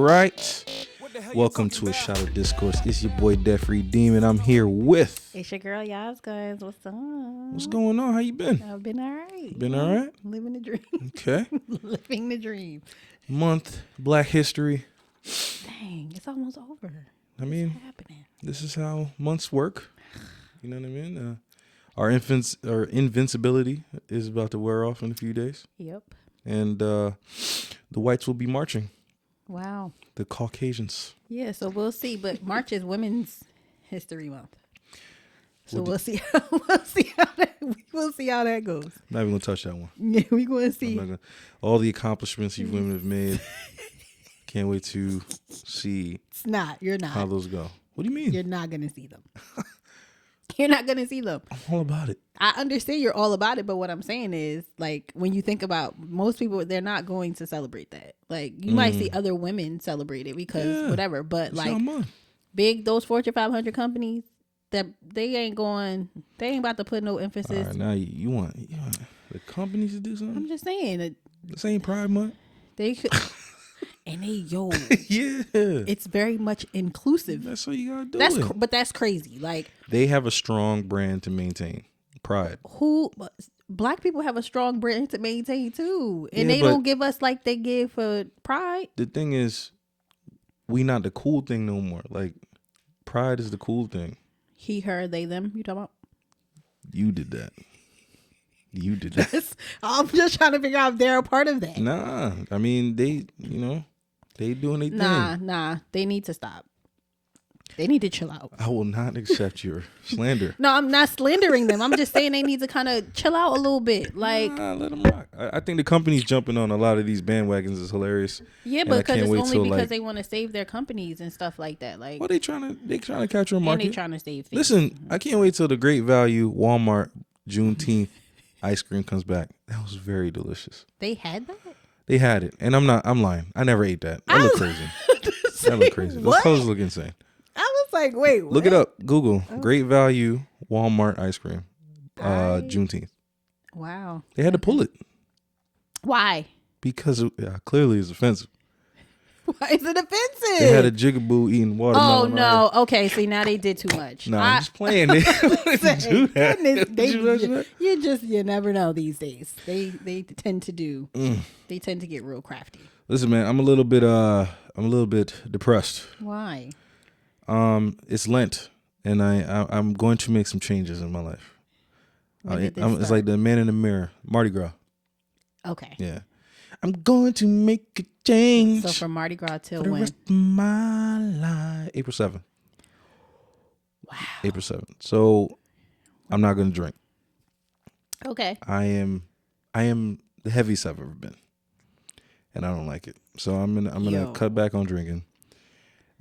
right. Welcome to a shot of discourse. It's your boy Debtfreedeem, and I'm here with. It's your girl Yaaz, guys. What's up? What's going on? How you been? I've been all right. Been all right? Living the dream. Okay. Living the dream. Month Black History. Dang, it's almost over. I mean, What's happening? this is how months work. You know what I mean? Our invincibility is about to wear off in a few days, Yep. and the whites will be marching. Wow. The Caucasians. Yeah, so we'll see. But March is Women's History Month. So We'll we'll see how that goes. I'm not even gonna touch that one. Yeah, we're going to see. All the accomplishments you women have made. Can't wait to see. It's not. You're not. How those go. What do you mean? You're not going to see them. You're not going to see them. I'm all about it. I understand you're all about it, but what I'm saying is, like, when you think about most people, they're not going to celebrate that. Like, you might see other women celebrate it because whatever, but like those Fortune 500 companies, that they ain't about to put no emphasis. All right, now you want the companies to do something? I'm just saying. This ain't Pride Month. They could. And yeah, it's very much inclusive. That's what you gotta do. But that's crazy. Like, they have a strong brand to maintain. Pride. Black people have a strong brand to maintain too, and they don't give us like they give for Pride. The thing is, we not the cool thing no more. Like, Pride is the cool thing. He, her, they, them. You talking about? You did that. I'm just trying to figure out if they're a part of that. Nah, I mean they doing their thing. Nah. They need to stop. They need to chill out. I will not accept your slander. No, I'm not slandering them. I'm just saying they need to kind of chill out a little bit. Like, let them rock. I think the companies jumping on a lot of these bandwagons is hilarious. Yeah, but because it's only because they want to save their companies and stuff like that. Like, well, they trying to capture a market. And they trying to save things. Listen, I can't wait till the Great Value Walmart Juneteenth ice cream comes back. That was very delicious. They had that? They had it. And I'm lying. I never ate that. That looked crazy. That looked crazy. Those colors look insane. I was like, wait, what? Look it up. Google Great Value Walmart ice cream. Juneteenth. Wow. They had to pull it. Why? Because clearly it's offensive. Why is it offensive? They had a jigaboo eating watermelon. Oh, no. Okay, see, now they did too much. No, I'm just playing. They do that. You never know these days. They tend to do. They tend to get real crafty. Listen, man, I'm a little bit depressed. Why? It's Lent, and I'm going to make some changes in my life. It's like the man in the mirror, Mardi Gras. Okay. Yeah. I'm going to make a change. So from Mardi Gras till for the when? rest of my life. April 7th. Wow. April 7th. So I'm not going to drink. Okay. I am the heaviest I've ever been, and I don't like it. So I'm gonna cut back on drinking.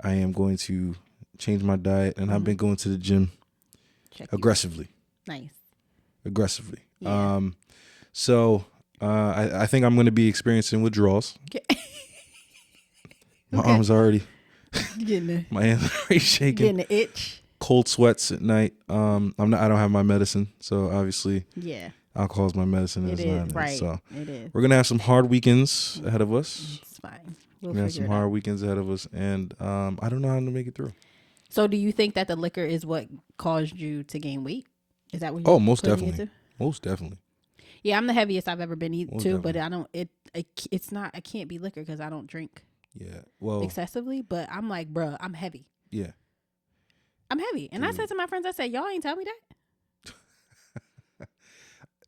I am going to change my diet, and I've been going to the gym aggressively. Nice. Aggressively. Yeah. So I think I'm going to be experiencing withdrawals. My arms already, my hands are already shaking. Getting the itch. Cold sweats at night. I don't have my medicine, so obviously, alcohol is my medicine. It is right. So it is. We're gonna have some hard weekends ahead of us. It's fine. We're gonna have some hard weekends ahead of us, and I don't know how to make it through. So, do you think that the liquor is what caused you to gain weight? Is that what? Oh, most definitely. Most definitely. Yeah, I'm the heaviest I've ever been too, but I don't. It's not. I can't be liquor because I don't drink. Yeah, well, excessively. But I'm like, bruh, I'm heavy. Yeah, I'm heavy, and I said to my friends, I said, y'all ain't tell me that.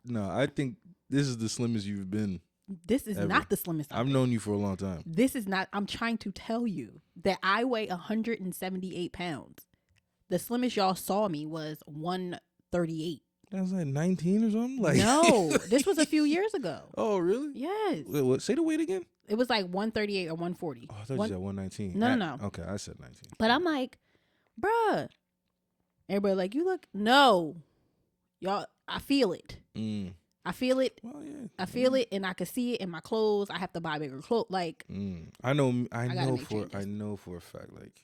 No, I think this is the slimmest you've been. This is not the slimmest I've known you for a long time. This is not. I'm trying to tell you that I weigh 178 pounds. The slimmest y'all saw me was 138. That was like 19 or something? Like, no, this was a few years ago. Oh, really? Yes. Wait, what? Say the weight again? It was like 138 or 140. Oh, I thought you said 119. No. Okay, I said 19. But I'm like, bruh. Everybody like, you look. No. Y'all, I feel it. I feel it. Well, yeah. I feel it, and I can see it in my clothes. I have to buy bigger clothes. Like, I know for a fact. Like,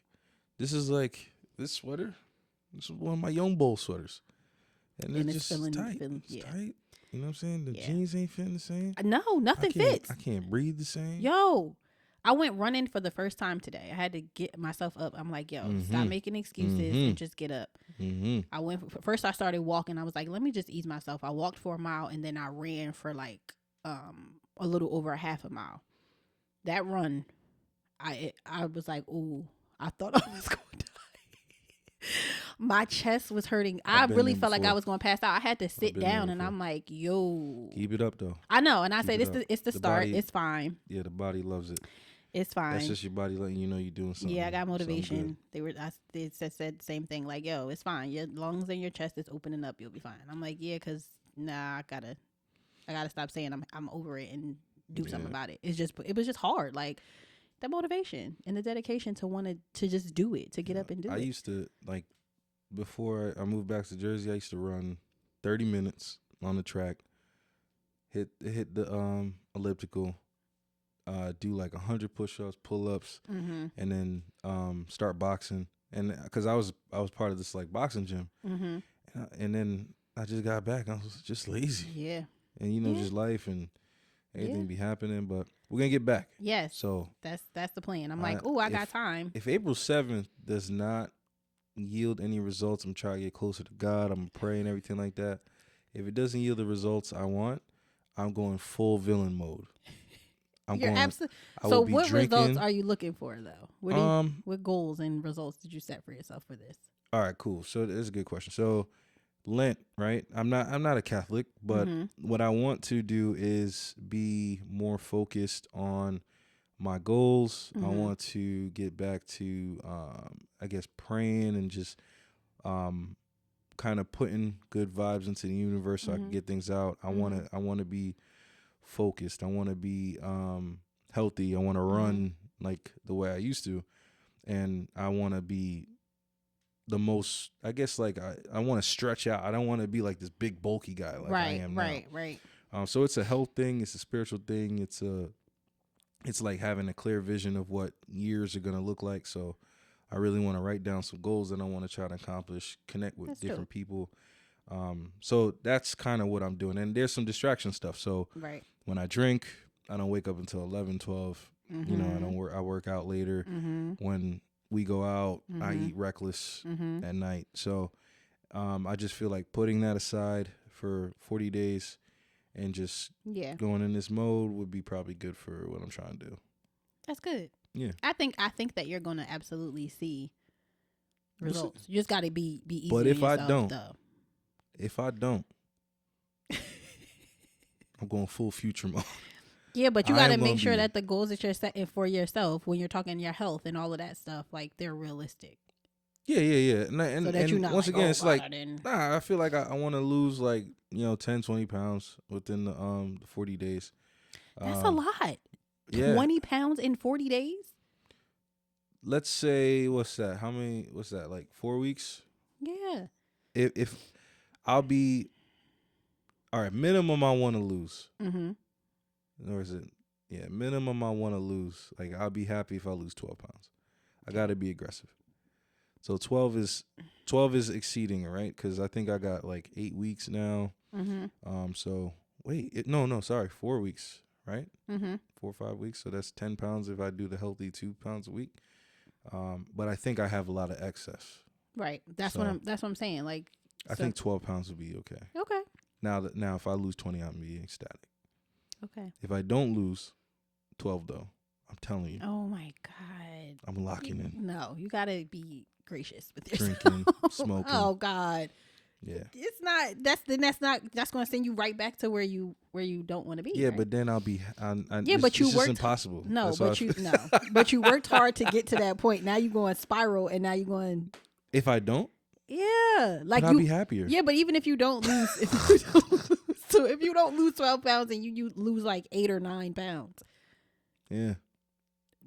this is like this sweater. This is one of my Young Bull sweaters. And it's just tight. It's tight. You know what I'm saying? The jeans ain't fitting the same. No, nothing fits. I can't breathe the same. Yo, I went running for the first time today. I had to get myself up. I'm like, yo, stop making excuses and just get up. I went first. I started walking. I was like, let me just ease myself. I walked for a mile and then I ran for like a little over a half a mile. That run, I was like, ooh, I thought I was going to die. My chest was hurting. I really felt like I was going to pass out. I had to sit down and I'm like, yo. Keep it up though. I know. And I say it's the start. Body, it's fine. Yeah, the body loves it. It's fine. That's just your body letting you know you're doing something. Yeah, I got motivation. They said the same thing. Like, yo, it's fine. Your lungs and your chest is opening up. You'll be fine. I'm like, yeah, because I gotta stop saying I'm over it and do something about it. It was just hard. Like that motivation and the dedication to just do it, to get up and do it. I used to, like, before I moved back to Jersey, I used to run 30 minutes on the track, hit the elliptical, do like 100 push-ups, pull-ups, and then start boxing. And because I was part of this like boxing gym, and then I just got back. I was just lazy. Yeah. And just life and everything be happening, but we're gonna get back. Yes. So that's the plan. I'm like, I got time. If April 7th does not yield any results, I'm trying to get closer to God. I'm praying everything like that. If it doesn't yield the results I want, I'm going full villain mode. So what results are you looking for though? What goals and results did you set for yourself for this? All right, cool. So that's a good question. So Lent, right? I'm not a Catholic, but what I want to do is be more focused on my goals. I want to get back to I guess praying and just kind of putting good vibes into the universe so I can get things out. I want to be focused. I want to be healthy. I want to run like the way I used to, and I want to be the most, I guess, like I want to stretch out. I don't want to be like this big bulky guy like I am now. Right. So it's a health thing. It's a spiritual thing. It's like having a clear vision of what years are gonna look like. So I really want to write down some goals that I want to try to accomplish. Connect with different people. So that's kind of what I'm doing. And there's some distraction stuff. So when I drink, I don't wake up until 11, 12. I work out later. When we go out, I eat reckless at night. So I just feel like putting that aside for 40 days and just going in this mode would be probably good for what I'm trying to do. That's good. Yeah. I think that you're going to absolutely see results. You just got to be easy. But if I don't, I'm going full future mode. Yeah, but you got to make sure that the goals that you're setting for yourself when you're talking your health and all of that stuff, like they're realistic. Yeah. And so that you're not once like, again, it's like, I feel like I want to lose like, 10, 20 pounds within the 40 days. That's a lot. 20 pounds in 40 days? Let's say, what's that? What's that? Like 4 weeks? Yeah. If I'll be, all right, minimum I want to lose. Or is it? Yeah, minimum I want to lose. Like I'll be happy if I lose 12 pounds. I got to be aggressive. So 12 is exceeding it, right? Because I think I got like 8 weeks now. So wait, sorry, 4 weeks, right? 4 or 5 weeks. So that's 10 pounds if I do the healthy 2 pounds a week. But I think I have a lot of excess. Right. That's what I'm saying. Like I think 12 pounds would be okay. Okay. Now if I lose 20, I'm be ecstatic. Okay. If I don't lose 12 though, I'm telling you. Oh my God. I'm locking in. No, you gotta be gracious with yourself. Drinking, smoking. Oh God. Yeah. It's not. That's going to send you right back to where you don't want to be. Yeah, right? But then I'll be. But you worked. Impossible. No, but you worked hard to get to that point. Now you're going spiral, and now you're going. If I don't. Yeah, like I'll be happier. Yeah, but even if you don't lose, so if you don't lose 12 pounds and you lose like 8 or 9 pounds. Yeah.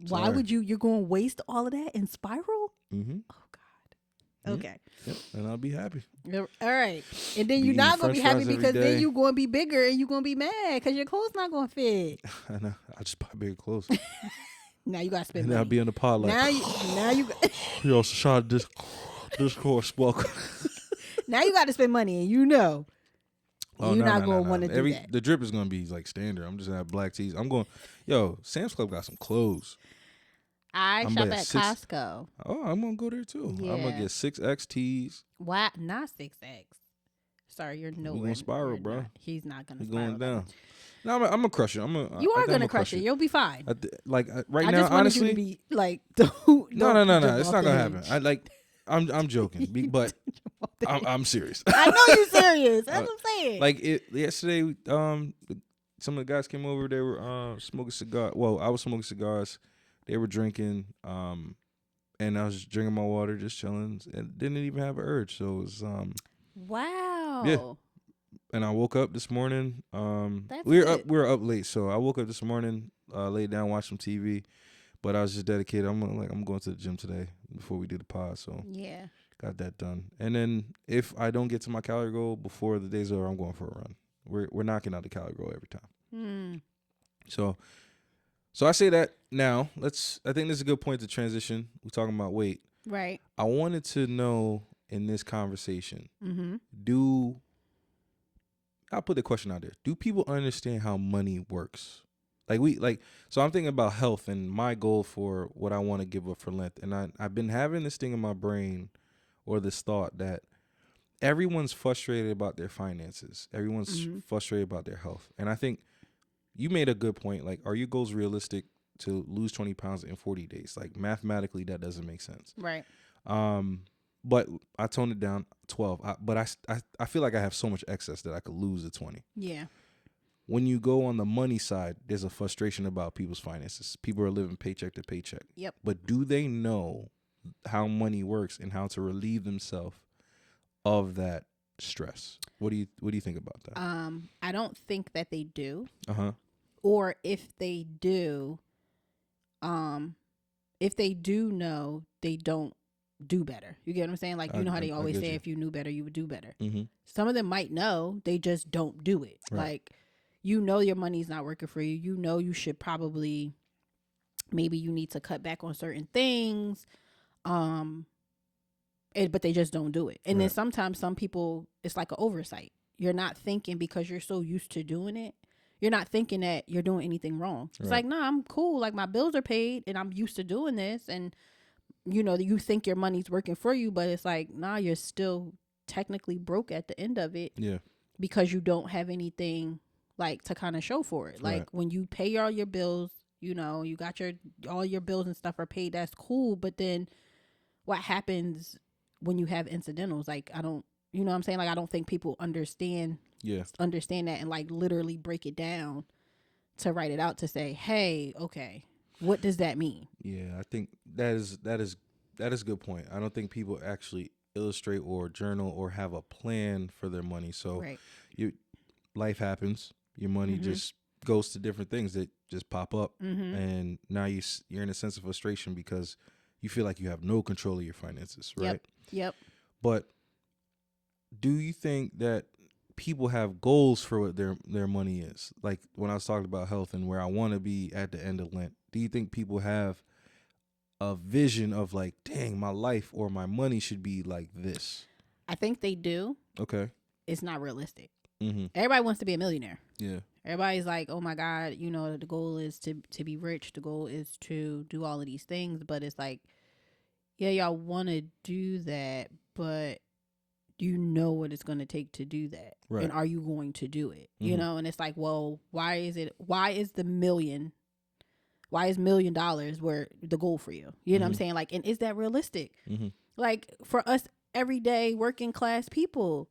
Why would you? You're going to waste all of that and spiral? Mm-hmm. Oh God. Okay. Yep. And I'll be happy. All right. And then you're not going to be happy because then you're going to be bigger and you're going to be mad because your clothes not going to fit. I know. I just buy bigger clothes. Now you got to spend and money. I'll be in the pod like. Now you. Yo, Shashad, this course, welcome. Now you got to spend money and you know. Oh, You're no, not no, going no, to want no. to do that. The drip is gonna be like standard. I'm just gonna have black tees. I'm going. Yo, Sam's Club got some clothes. I I'm shop gonna at six. Costco. Oh, I'm gonna go there too. Yeah. I'm gonna get 6X tees. Why not 6X? Sorry, you're nowhere. We gonna spiral, bro. He's not gonna We spiral going down. that. No, I'm gonna crush it. You are gonna crush it. You'll be fine. Right I now, just wanted honestly, you to be like, don't no. It's not gonna happen. I'm joking, but I'm serious. I know you're serious. That's what I'm saying. Like yesterday, some of the guys came over. They were smoking cigars. Well, I was smoking cigars. They were drinking, and I was drinking my water, just chilling, and didn't even have an urge. So it was wow. Yeah. And I woke up this morning. That's we good. were up late, so I woke up this morning, laid down, watched some TV, but I was just dedicated. I'm going to the gym today before we do the pod, so yeah, got that done. And then if I don't get to my calorie goal before the day's over, I'm going for a run. We're knocking out the calorie goal every time. So I say that now. I think this is a good point to transition. We're talking about weight, right? I wanted to know in this conversation, I'll put the question out there. Do people understand how money works? So I'm thinking about health and my goal for what I want to give up for Lent. And I've been having this thing in my brain or this thought that everyone's frustrated about their finances. Everyone's frustrated about their health. And I think you made a good point. Like, are your goals realistic to lose 20 pounds in 40 days? Like, mathematically, that doesn't make sense. Right. But I toned it down 12. But I feel like I have so much excess that I could lose the 20. Yeah. When you go on the money side, there's a frustration about people's finances. People are living paycheck to paycheck. Yep. But do they know how money works and how to relieve themselves of that stress? What do you think about that? I don't think that they do. Or if they do know, they don't do better. You get what I'm saying? Like, you know how they always say if you knew better, you would do better. Some of them might know, they just don't do it. Right. Like, your money's not working for you. You should probably, maybe you need to cut back on certain things. But they just don't do it. And then sometimes some people, it's like an oversight. You're not thinking, because you're so used to doing it, you're not thinking that you're doing anything wrong. It's like, nah, I'm cool. Like, my bills are paid and I'm used to doing this. And, you think your money's working for you, but it's like, nah, you're still technically broke at the end of it. Yeah. Because you don't have anything like to kind of show for it. Like, when you pay all your bills, you got all your bills and stuff are paid. That's cool. But then what happens when you have incidentals? Like, I don't, you know what I'm saying? Like, I don't think people understand that and like literally break it down to write it out to say, hey, okay, what does that mean? Yeah, I think that is a good point. I don't think people actually illustrate or journal or have a plan for their money. So life happens. Your money just goes to different things that just pop up. And now you're in a sense of frustration because you feel like you have no control of your finances, right? Yep. But do you think that people have goals for what their money is? Like, when I was talking about health and where I want to be at the end of Lent, do you think people have a vision of like, dang, my life or my money should be like this? I think they do. Okay. It's not realistic. Everybody wants to be a millionaire. Yeah. Everybody's like, oh my God, the goal is to be rich. The goal is to do all of these things. But it's like, yeah, y'all want to do that, but do you know what it's going to take to do that? Right. And are you going to do it? And it's like, well, why is $1 million where the goal for you? You know what I'm saying? Like, and is that realistic? Like, for us everyday working class people,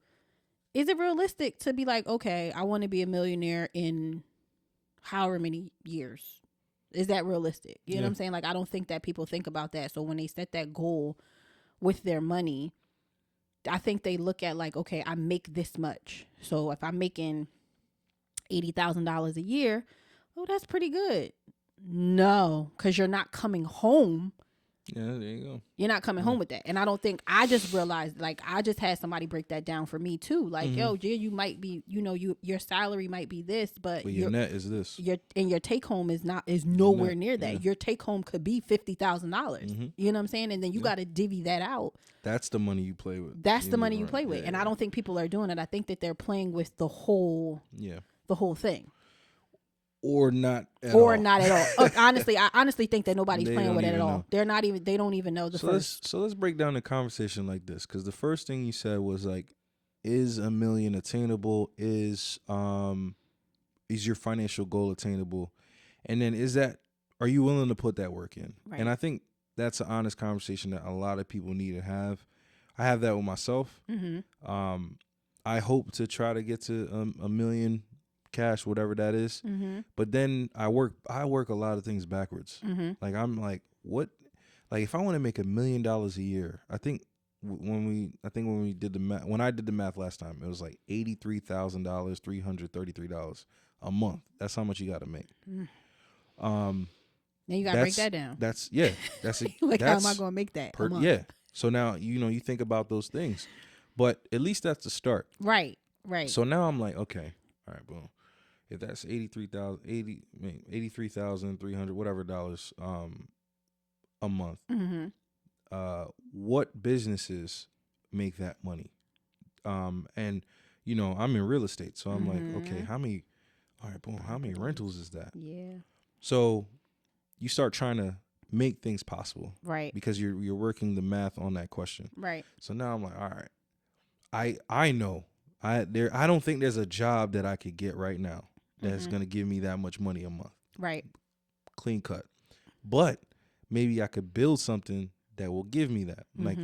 is it realistic to be like, okay, I want to be a millionaire in however many years? Is that realistic? You know what I'm saying? Like, I don't think that people think about that. So when they set that goal with their money, I think they look at like, okay, I make this much. So if I'm making $80,000 a year, oh, that's pretty good. No, because you're not coming home Yeah, there you go. You're not coming home with that. And I don't think, I just realized, like, I just had somebody break that down for me too. Like, yo, Jill, you might be, your salary might be this, but your net is this. Your take home is nowhere near that. Yeah. Your take home could be $50,000. You know what I'm saying? And then you got to divvy that out. That's the money you play with. That's the money you play with. And I don't think people are doing it. I think that they're playing with the whole thing. Or not at all. Honestly, I honestly think that nobody's playing with it at all. Know. They don't even know the first. So let's break down the conversation like this. Because the first thing you said was like, is $1 million attainable? Is your financial goal attainable? And then are you willing to put that work in? Right. And I think that's an honest conversation that a lot of people need to have. I have that with myself. I hope to try to get to $1 million cash, whatever that is. But then I work a lot of things backwards. Like I'm like, what? Like if I want to make $1 million a year, I think when we did the math, when I did the math last time, it was like $83,000, $333 a month. That's how much you got to make. Then you got to break that down. That's like how am I going to make that? Yeah. So now you think about those things, but at least that's the start. Right. So now I'm like, okay, all right, boom. If that's $83,300 whatever dollars a month, what businesses make that money? And I'm in real estate, so I'm like, okay, how many rentals is that? Yeah. So you start trying to make things possible, right? Because you're working the math on that question, right? So now I'm like, all right, I know I don't think there's a job that I could get right now that's going to give me that much money a month. Right. Clean cut. But maybe I could build something that will give me that. Like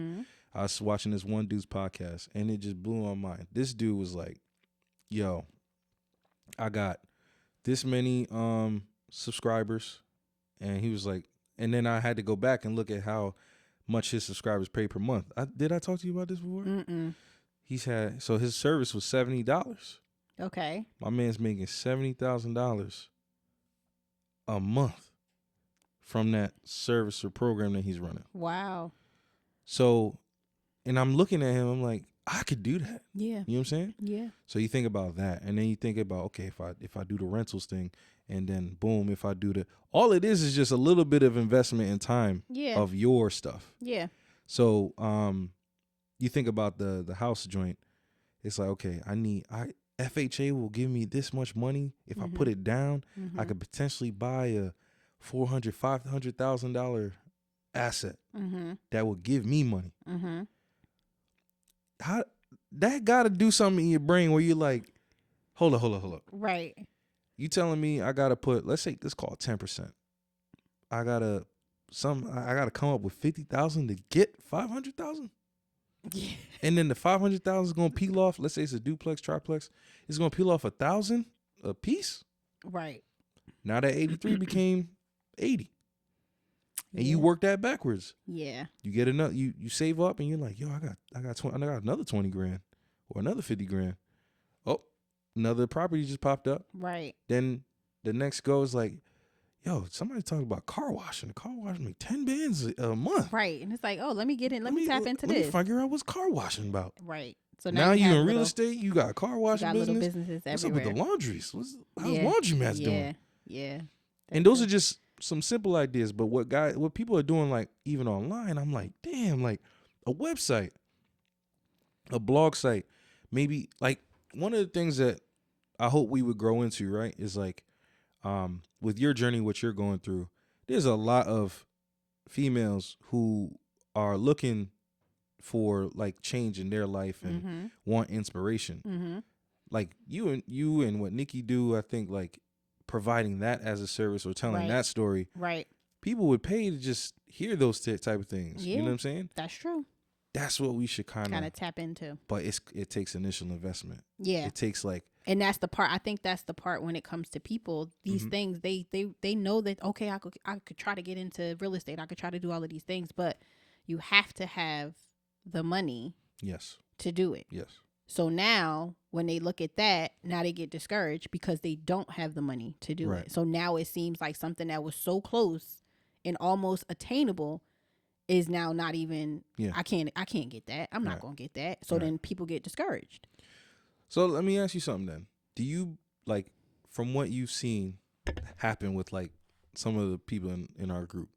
I was watching this one dude's podcast and it just blew my mind. This dude was like, yo, I got this many subscribers. And he was like, and then I had to go back and look at how much his subscribers pay per month. Did I talk to you about this before? So his service was $70. Okay. My man's making $70,000 a month from that service or program that he's running. Wow. So, and I'm looking at him, I'm like, I could do that. Yeah. You know what I'm saying? Yeah. So you think about that, and then you think about, okay, if I do the rentals thing, and then boom, if I do all it is just a little bit of investment in time of your stuff. Yeah. So, you think about the house joint, it's like, okay, FHA will give me this much money. If I put it down, I could potentially buy a $400,000, $500,000 asset that will give me money. How that got to do something in your brain where you're like, hold up. Right. You telling me I got to put, let's say this called 10%. I got to come up with 50,000 to get 500,000. Yeah. And then the 500,000 is going to peel off. Let's say it's a duplex, triplex. It's going to peel off 1,000 a piece. Right. Now that 83 became 80. And you work that backwards. Yeah. You get another, you save up and you're like, yo, I got another 20 grand or another 50 grand. Oh, another property just popped up. Right. Then the next go is like, yo, somebody talking about car washing. The car washing me 10 bands a month. Right. And it's like, oh, let me get in. Let me tap into this. Let me figure out what's car washing about. Right. So now you in real estate, you got car washing business. Little businesses everywhere. What's up with the laundries? How's laundromats doing? Yeah. And those are just some simple ideas. But what people are doing, like even online, I'm like, damn, like a website, a blog site, maybe like one of the things that I hope we would grow into, right, is like, with your journey, what you're going through, there's a lot of females who are looking for like change in their life and want inspiration. Like you and what Nikki do, I think like providing that as a service or telling that story. Right. People would pay to just hear those type of things. You know what I'm saying? That's true. That's what we should kind of tap into. But it takes initial investment. Yeah. It takes like. And that's the part. I think that's the part when it comes to people. These things, they know that, okay, I could try to get into real estate. I could try to do all of these things, but you have to have the money. Yes. To do it. Yes. So now when they look at that, now they get discouraged because they don't have the money to do it. So now it seems like something that was so close and almost attainable is now not even. Yeah. I can't get that. I'm not gonna get that. So then people get discouraged. So let me ask you something then. Do you, like, from what you've seen happen with like some of the people in our group,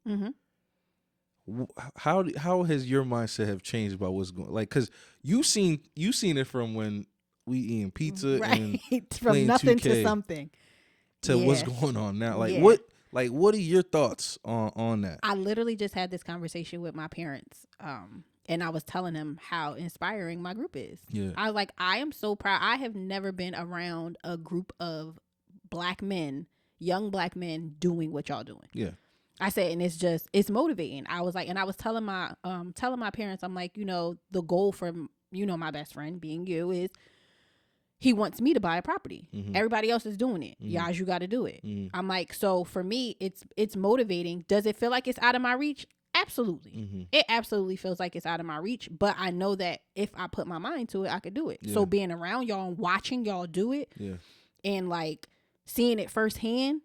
how has your mindset have changed about what's going, like, because you seen it from when we eating pizza and from nothing 2K to something to what's going on now. Like what are your thoughts on that? I literally just had this conversation with my parents, and I was telling them how inspiring my group is. Yeah. I was like, I am so proud. I have never been around a group of black men, young black men, doing what y'all doing. Yeah. I said, and it's motivating. I was like, and I was telling my parents, I'm like, the goal for, my best friend being you is he wants me to buy a property. Everybody else is doing it. Yaaz, you got to do it. I'm like, so for me, it's motivating. Does it feel like it's out of my reach? Absolutely. It absolutely feels like it's out of my reach, but I know that if I put my mind to it, I could do it. So being around y'all and watching y'all do it and like seeing it firsthand,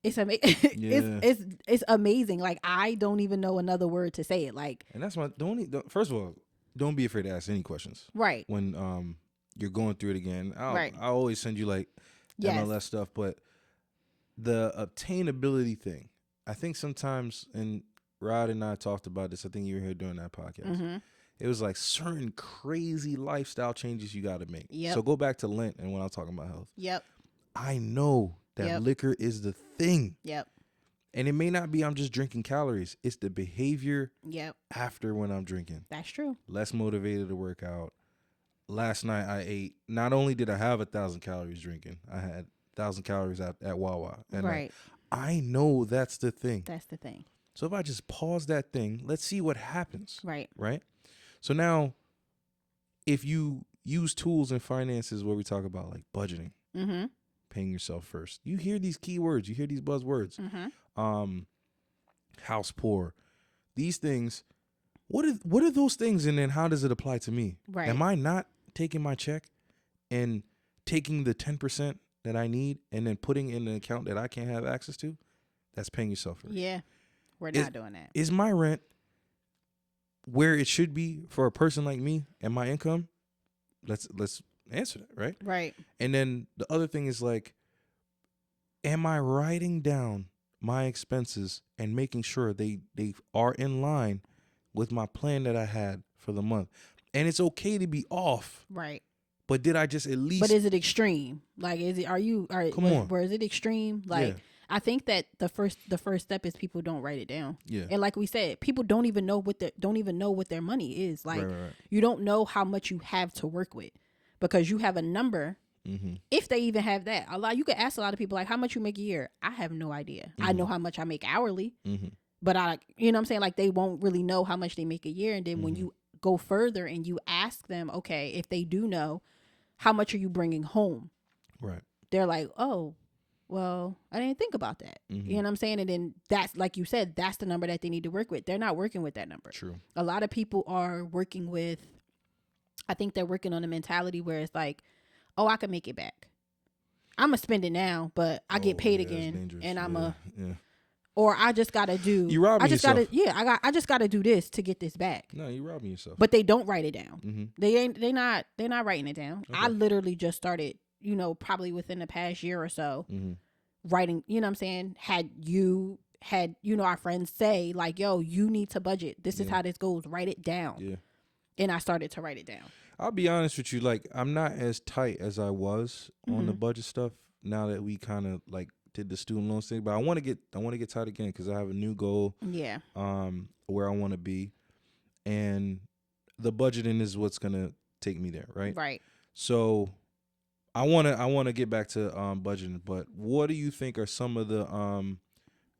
it's amazing. It's amazing. Like, I don't even know another word to say it. Like, and that's my first of all, don't be afraid to ask any questions. Right. When you're going through it again. I always send you like MLS stuff, but the obtainability thing, I think sometimes, and Rod and I talked about this, I think you were here during that podcast. It was like certain crazy lifestyle changes you got to make. So go back to Lent and when I was talking about health. I know that liquor is the thing. And it may not be I'm just drinking calories. It's the behavior after when I'm drinking. That's true. Less motivated to work out. Last night I ate, not only did I have 1,000 calories drinking, I had 1,000 calories at Wawa. And I know that's the thing. That's the thing. So if I just pause that thing, let's see what happens. Right. So now, if you use tools and finances where we talk about like budgeting, paying yourself first, you hear these keywords, you hear these buzzwords, house poor, these things. What are those things, and then how does it apply to me? Right. Am I not taking my check and taking the 10% that I need and then putting in an account that I can't have access to? That's paying yourself first. Yeah, we're not doing that. Is my rent where it should be for a person like me and my income? Let's answer that, right? Right. And then the other thing is like, am I writing down my expenses and making sure they are in line with my plan that I had for the month? And it's okay to be off. Right. But did I just at least? But is it extreme? Like, Come on. Where is it extreme? Like, I think that the first step is people don't write it down. Yeah. And like we said, people don't even know what their money is. Like, right. You don't know how much you have to work with because you have a number. If they even have that, you could ask a lot of people like, how much you make a year? I have no idea. I know how much I make hourly, but you know what I'm saying? Like, they won't really know how much they make a year. And then when you go further and you ask them, okay, if they do know, how much are you bringing home? Right. They're like, oh, well, I didn't think about that. You know what I'm saying? And then that's, like you said, that's the number that they need to work with. They're not working with that number. True. A lot of people are working with, I think they're working on a mentality where it's like, oh, I can make it back. I'm going to spend it now, but I get paid again. And or I just got to do. You robbing yourself. I just got to do this to get this back. No, you robbing yourself. But they don't write it down. They're not writing it down. Okay. I literally just started, probably within the past year or so, writing, you know what I'm saying? Had our friends say like, yo, you need to budget. This is how this goes. Write it down. Yeah. And I started to write it down. I'll be honest with you. Like, I'm not as tight as I was on the budget stuff now that we kind of like did the student loans thing, but I want to get tight again because I have a new goal. Yeah. Where I want to be, and the budgeting is what's gonna take me there, right? Right. So, I wanna get back to budgeting, but what do you think are some of the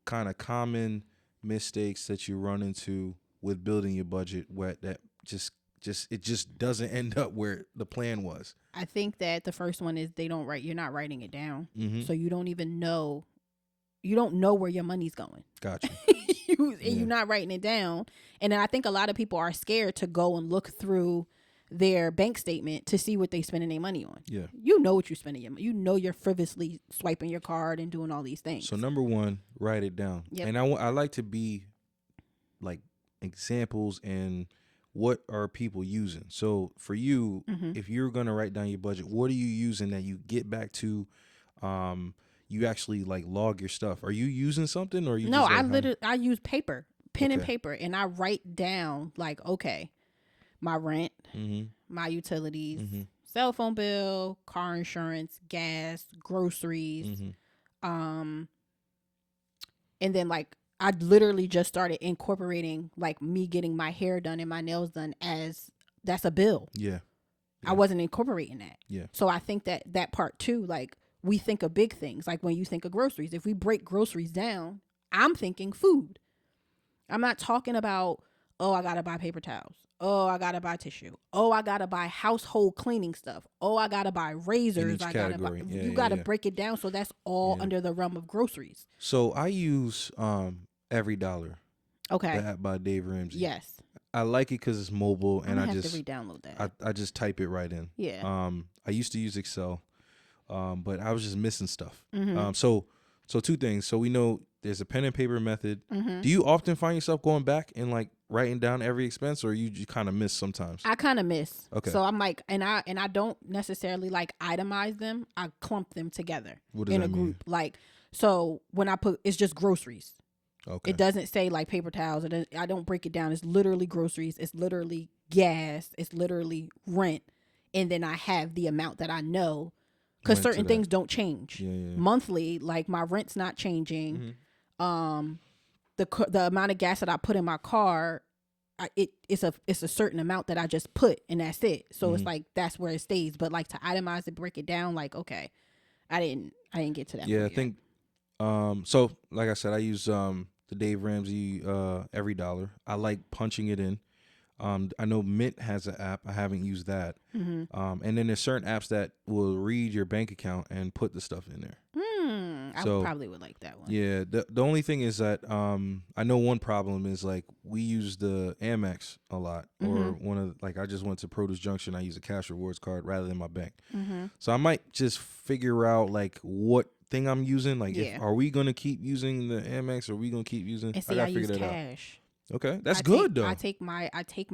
kind of common mistakes that you run into with building your budget that just doesn't end up where the plan was? I think that the first one is you're not writing it down. So you don't even know, where your money's going. Gotcha. You're not writing it down. And then I think a lot of people are scared to go and look through their bank statement to see what they spending their money on. Yeah. You know what you're spending your money. You're frivolously swiping your card and doing all these things. So number one, write it down. Yep. And I like to be like examples and what are people using. So for you, if you're gonna write down your budget, what are you using that you get back to? You actually like log your stuff. Are you using something, or are you No, just I like, literally I use paper, pen and paper, and I write down like, okay, my rent, my utilities, cell phone bill, car insurance, gas, groceries, and then like I literally just started incorporating like me getting my hair done and my nails done as that's a bill. Yeah. I wasn't incorporating that. Yeah. So I think that part too, like we think of big things. Like when you think of groceries, if we break groceries down, I'm thinking food. I'm not talking about, oh, I got to buy paper towels. Oh, I got to buy tissue. Oh, I got to buy household cleaning stuff. Oh, I got to buy razors. I got to buy, you got to break it down. So that's all under the realm of groceries. So I use Everydollar. Okay. The app by Dave Ramsey. Yes. I like it because it's mobile, and I have just to re-download that. I just type it right in. Yeah. I used to use Excel, but I was just missing stuff. So two things. So we know there's a pen and paper method. Do you often find yourself going back and like writing down every expense, or you kind of miss sometimes? I kind of miss. Okay. So I'm like, and I don't necessarily like itemize them. I clump them together in a group. Like, so when I put, it's just groceries. Okay. It doesn't say like paper towels. I don't break it down. It's literally groceries. It's literally gas. It's literally rent. And then I have the amount that I know, because certain things don't change. Monthly, like my rent's not changing. The amount of gas that I put in my car, it's a certain amount that I just put, and that's it. So it's like that's where it stays. But like to itemize it, break it down, like okay, I didn't get to that. Yeah, I think. So like I said, I use the Dave Ramsey Everydollar. I like punching it in. I know Mint has an app. I haven't used that. And then there's certain apps that will read your bank account and put the stuff in there. I probably would like that one. Yeah. The only thing is that I know one problem is like we use the Amex a lot, or I just went to Produce Junction. I use a cash rewards card rather than my bank. So I might just figure out like what thing I'm using. Like, are we gonna keep using the Amex, or are we gonna keep using? And see, I use cash. Okay, that's good though. I take my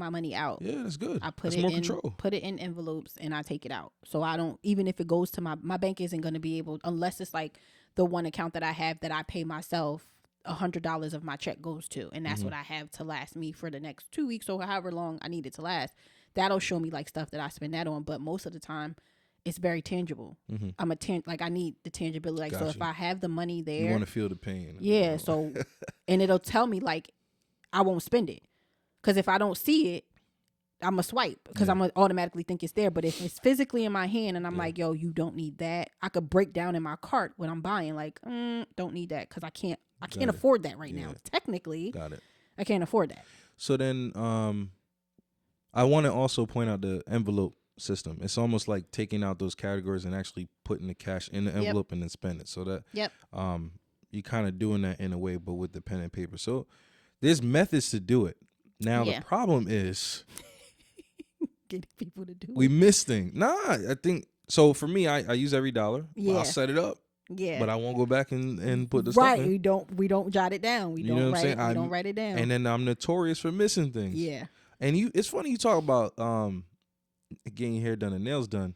money out. Yeah, that's good. I put that's it more in control. Put it in envelopes, and I take it out. So I don't, even if it goes to my bank isn't going to be able, unless it's like the one account that I have that I pay myself, $100 of my check goes to, and that's what I have to last me for the next 2 weeks or however long I need it to last. That'll show me like stuff that I spend that on, but most of the time it's very tangible. I need the tangibility. Like, so if I have the money there, you want to feel the pain. Yeah. So, and it'll tell me like I won't spend it, because if I don't see it, I'm a swipe, because I'm gonna automatically think it's there. But if it's physically in my hand and I'm like, yo, you don't need that, I could break down in my cart when I'm buying, like, don't need that, because I can't afford that right now. Technically, got it. I can't afford that. So then, I want to also point out the envelope system. It's almost like taking out those categories and actually putting the cash in the envelope and then spend it. So that you're kind of doing that in a way, but with the pen and paper. So there's methods to do it. Now the problem is getting people to do it. We miss things. Nah, I think so. For me, I use Everydollar. Yeah. I'll set it up. Yeah. But I won't go back and put the stuff in. Right. We don't jot it down. We don't write it down. And then I'm notorious for missing things. Yeah. And it's funny you talk about getting your hair done and nails done.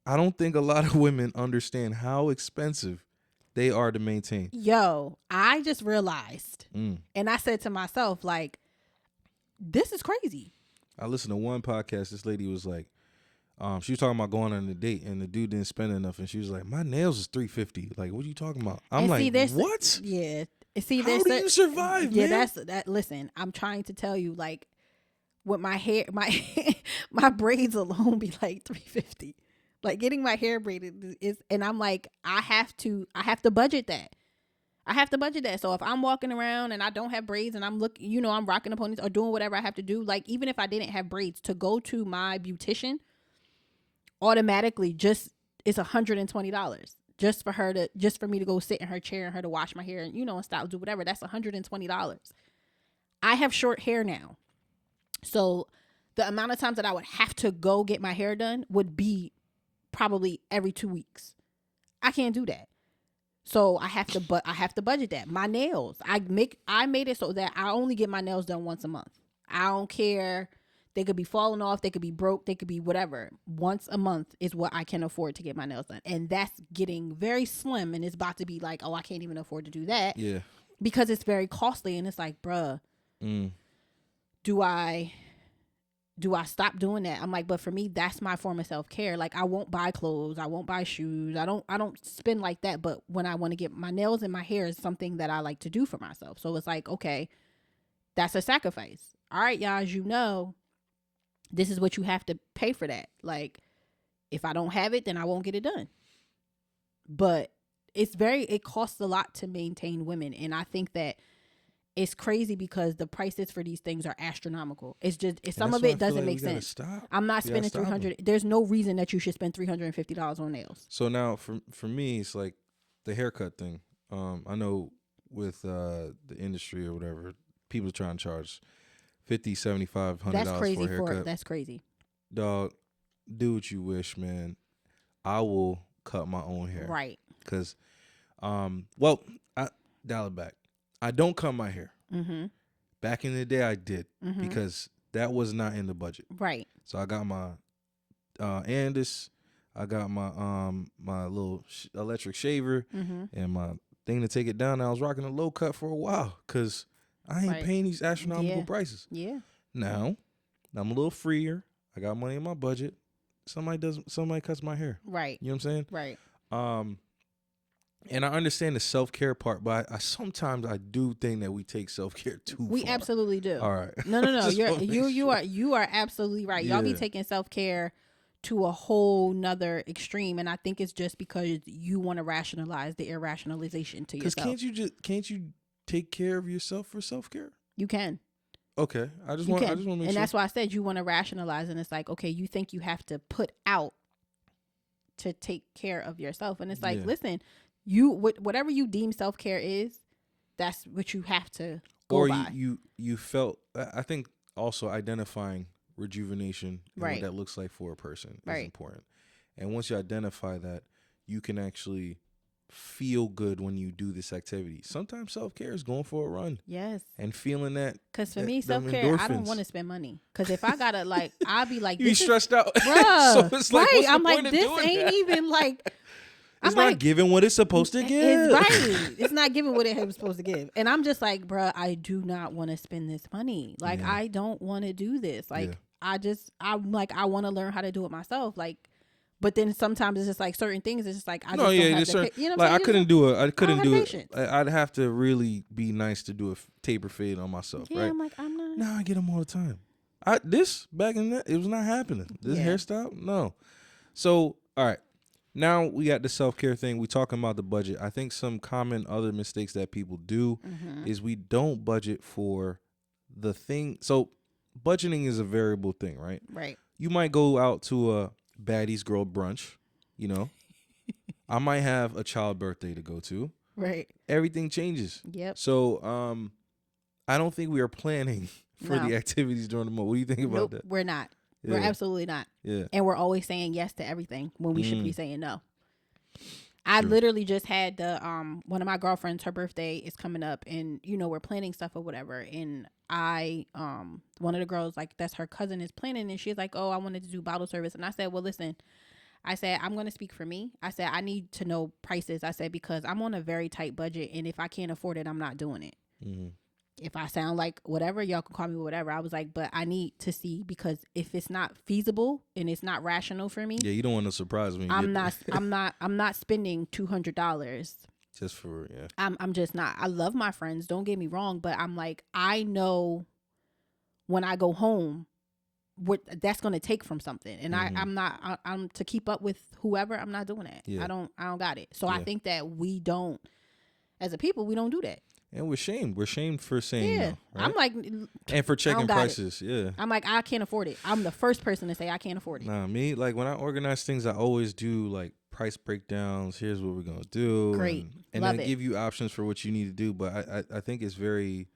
I don't think a lot of women understand how expensive they are to maintain. Yo, I just realized, and I said to myself, like, this is crazy. I listened to one podcast. This lady was like, she was talking about going on a date, and the dude didn't spend enough, and she was like, "My nails is $350. Like, what are you talking about?" I'm like, "What? Yeah. See, how do you survive? Yeah, man? that's that. Listen, I'm trying to tell you, like, with my hair, my braids alone be like $350. Like, getting my hair braided is, and I'm like, I have to budget that. I have to budget that. So if I'm walking around and I don't have braids and I'm I'm rocking a ponytail or doing whatever I have to do, like, even if I didn't have braids, to go to my beautician, automatically it's $120 just for me to go sit in her chair and her to wash my hair and and style, do whatever. That's $120. I have short hair now, so the amount of times that I would have to go get my hair done would be probably every 2 weeks. I can't do that. So I have to budget that. My nails, I made it so that I only get my nails done once a month. I don't care. They could be falling off. They could be broke. They could be whatever. Once a month is what I can afford to get my nails done. And that's getting very slim. And it's about to be like, oh, I can't even afford to do that. Yeah. Because it's very costly. And it's like, bruh, do I stop doing that? I'm like, but for me, that's my form of self-care. Like, I won't buy clothes. I won't buy shoes. I don't spend like that. But when I want to get my nails and my hair is something that I like to do for myself. So it's like, okay, that's a sacrifice. All right, y'all, as you know, this is what you have to pay for that. Like, if I don't have it, then I won't get it done. But it costs a lot to maintain women. And I think that it's crazy because the prices for these things are astronomical. Some of it doesn't make sense. Stop. I'm not spending $300. There's no reason that you should spend $350 on nails. So now for me, it's like the haircut thing. I know with the industry or whatever, people are trying to charge $50, $75, $100 That's crazy for a haircut. That's crazy. Dog, do what you wish, man. I will cut my own hair. Right. Because, I dial it back. I don't cut my hair. Mm-hmm. Back in the day, I did because that was not in the budget. Right. So I got my Andis, I got my my little electric shaver, and my thing to take it down. I was rocking a low cut for a while because I ain't paying these astronomical prices. Yeah. Now I'm a little freer. I got money in my budget. Somebody cuts my hair. Right. You know what I'm saying? Right. And I understand the self-care part, but I sometimes do think that we take self-care too far. We absolutely do. All right. No. You are absolutely right. Yeah. Y'all be taking self-care to a whole nother extreme, and I think it's just because you want to rationalize the irrationalization to yourself. Because can't you take care of yourself for self-care? You can. Okay. I just want to make sure. And that's why I said you want to rationalize, and it's like, okay, you think you have to put out to take care of yourself, and it's like, listen, whatever you deem self-care is, that's what you have to go by. Or you felt, I think also identifying rejuvenation and right. what that looks like for a person right. is important. And once you identify that, you can actually feel good when you do this activity. Sometimes self-care is going for a run. Yes. And feeling that. Because for me, self-care, I don't want to spend money. Because if I got to I'll be like, you be stressed out. Bruh, so it's like, right. I'm like, this ain't that? Even like. It's not giving what it's supposed to give. It's right. It's not giving what it was supposed to give. And I'm just like, bruh, I do not want to spend this money. Like, I don't want to do this. Like, I want to learn how to do it myself. Like, but then sometimes it's just like certain things. It's just like, I don't have to pay, you know what I'm saying? I couldn't do it. I'd have to really be nice to do a taper fade on myself, right? I'm like, I'm not. No, I get them all the time. Back in that, it was not happening. This hairstyle, no. So, all right. Now we got the self-care thing. We talking about the budget. I think some common other mistakes that people do is we don't budget for the thing. So budgeting is a variable thing, right? Right. You might go out to a baddies girl brunch, you know. I might have a child birthday to go to. Right. Everything changes. Yep. So I don't think we are planning for the activities during the month. What do you think about that? We're not. Yeah. We're absolutely not. Yeah. And we're always saying yes to everything when we should be saying no. I literally just had one of my girlfriends, her birthday is coming up, and we're planning stuff or whatever. And one of the girls, like, that's her cousin, is planning, and she's like, oh, I wanted to do bottle service. And I said, well, listen, I said, I'm going to speak for me. I said, I need to know prices. I said, because I'm on a very tight budget, and if I can't afford it, I'm not doing it. Mm-hmm. If I sound like whatever, y'all can call me whatever. I was like, but I need to see, because if it's not feasible and it's not rational for me, you don't want to surprise me. I'm not spending $200 just for I'm just not. I love my friends, don't get me wrong, but I'm like, I know when I go home what that's going to take from something, and I'm to keep up with whoever. I'm not doing that. I don't got it. So I think that we don't, as a people, we don't do that. And we're shamed. We're shamed for saying no. Right? I'm like, and for checking prices. Yeah. I'm like, I can't afford it. I'm the first person to say I can't afford it. Nah, me, like, when I organize things, I always do like price breakdowns. Here's what we're gonna do. Great. And then give you options for what you need to do. But I think it's very